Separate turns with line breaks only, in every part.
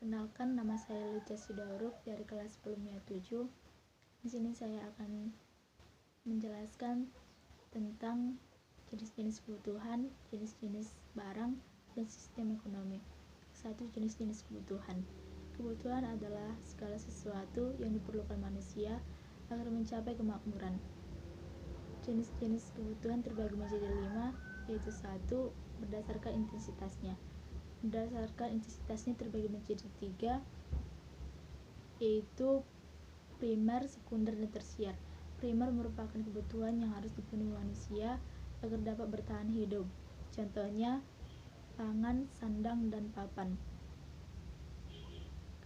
Perkenalkan, nama saya Litia Sidauruk dari kelas 10-7. Di sini saya akan menjelaskan tentang jenis-jenis kebutuhan, jenis-jenis barang, dan sistem ekonomi. 1. Jenis-jenis kebutuhan. Kebutuhan adalah segala sesuatu yang diperlukan manusia agar mencapai kemakmuran. Jenis-jenis kebutuhan terbagi menjadi 5, yaitu 1. Berdasarkan intensitasnya. Berdasarkan intensitasnya terbagi menjadi 3, yaitu primer, sekunder, dan tersier. Primer merupakan kebutuhan yang harus dipenuhi manusia agar dapat bertahan hidup. Contohnya, pangan, sandang, dan papan.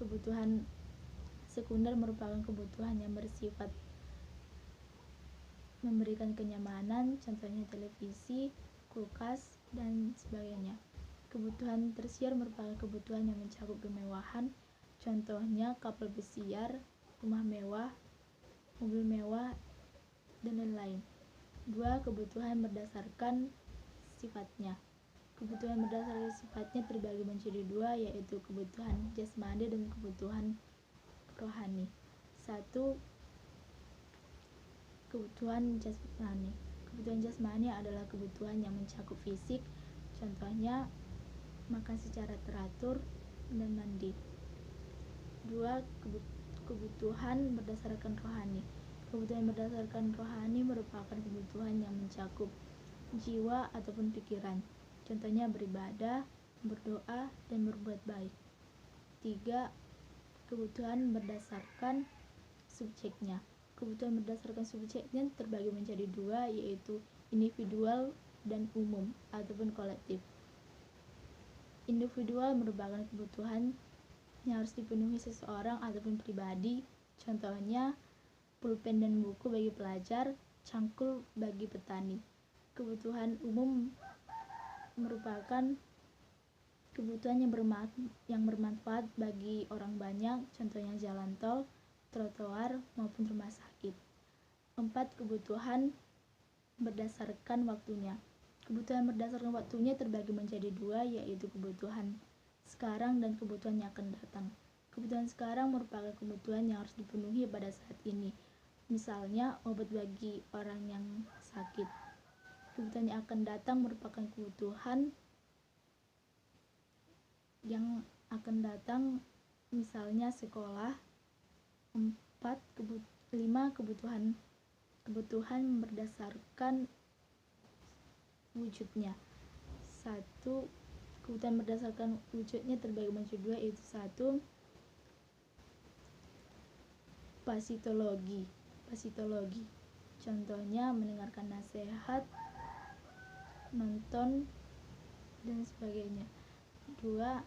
Kebutuhan sekunder merupakan kebutuhan yang bersifat memberikan kenyamanan, contohnya televisi, kulkas, dan sebagainya. Kebutuhan tersier merupakan kebutuhan yang mencakup kemewahan, contohnya kapal pesiar, rumah mewah, mobil mewah, dan lain-lain. 2. Kebutuhan berdasarkan sifatnya. Kebutuhan berdasarkan sifatnya terbagi menjadi 2, yaitu kebutuhan jasmani dan kebutuhan rohani. 1. Kebutuhan jasmani. Kebutuhan jasmani adalah kebutuhan yang mencakup fisik, contohnya makan secara teratur dan mandi. 2. Kebutuhan berdasarkan rohani. Kebutuhan berdasarkan rohani merupakan kebutuhan yang mencakup jiwa ataupun pikiran, contohnya beribadah, berdoa, dan berbuat baik. 3. Kebutuhan berdasarkan subjeknya. Kebutuhan berdasarkan subjeknya terbagi menjadi 2, yaitu individual dan umum ataupun kolektif. Individual merupakan kebutuhan yang harus dipenuhi seseorang ataupun pribadi, contohnya pulpen dan buku bagi pelajar, cangkul bagi petani. Kebutuhan umum merupakan kebutuhan yang bermanfaat bagi orang banyak, contohnya jalan tol, trotoar, maupun rumah sakit. 4. Kebutuhan berdasarkan waktunya. Kebutuhan berdasarkan waktunya terbagi menjadi 2, yaitu kebutuhan sekarang dan kebutuhan yang akan datang. Kebutuhan sekarang merupakan kebutuhan yang harus dipenuhi pada saat ini, misalnya obat bagi orang yang sakit. Kebutuhan yang akan datang merupakan kebutuhan yang akan datang, misalnya sekolah. 5. Kebutuhan berdasarkan wujudnya. 1. Kebutuhan berdasarkan wujudnya terbagi menjadi 2, yaitu 1. Pasitologi. Contohnya mendengarkan nasihat, nonton, dan sebagainya. 2.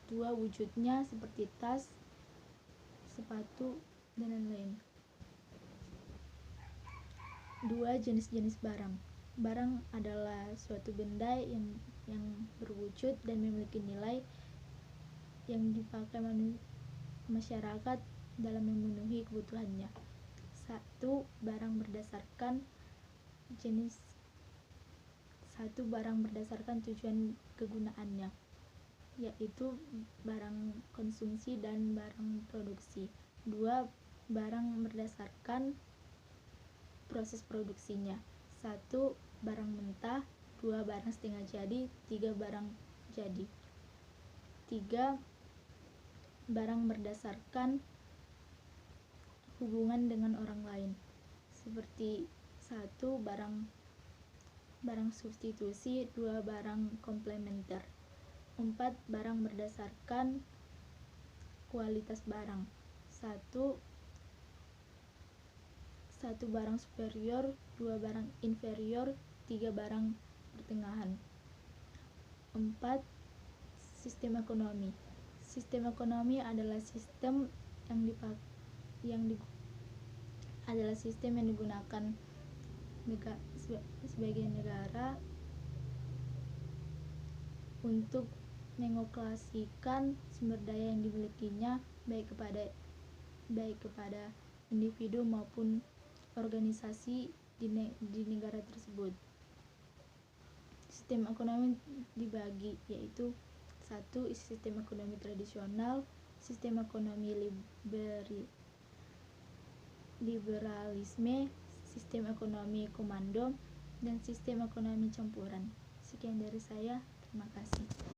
Wujudnya seperti tas, sepatu, dan lain-lain. 2. Jenis-jenis barang. Barang adalah suatu benda yang berwujud dan memiliki nilai yang dipakai masyarakat dalam memenuhi kebutuhannya. 1. Barang berdasarkan jenis. 1. Barang berdasarkan tujuan kegunaannya, yaitu barang konsumsi dan barang produksi. 2. Barang berdasarkan proses produksinya. 1. Barang mentah, 2. Barang setengah jadi, 3. Barang jadi. 3. Barang berdasarkan hubungan dengan orang lain, seperti 1. Barang substitusi, 2. Barang komplementer. 4. Barang berdasarkan kualitas barang. 1. Barang superior, 2. Barang inferior, 3. Barang pertengahan. 4. Sistem ekonomi. Sistem ekonomi adalah sistem yang digunakan sebagai negara untuk mengalokasikan sumber daya yang dimilikinya baik kepada individu maupun organisasi di negara tersebut. Sistem ekonomi dibagi, yaitu 1. Sistem ekonomi tradisional, sistem ekonomi liberalisme, sistem ekonomi komando, dan sistem ekonomi campuran. Sekian dari saya, terima kasih.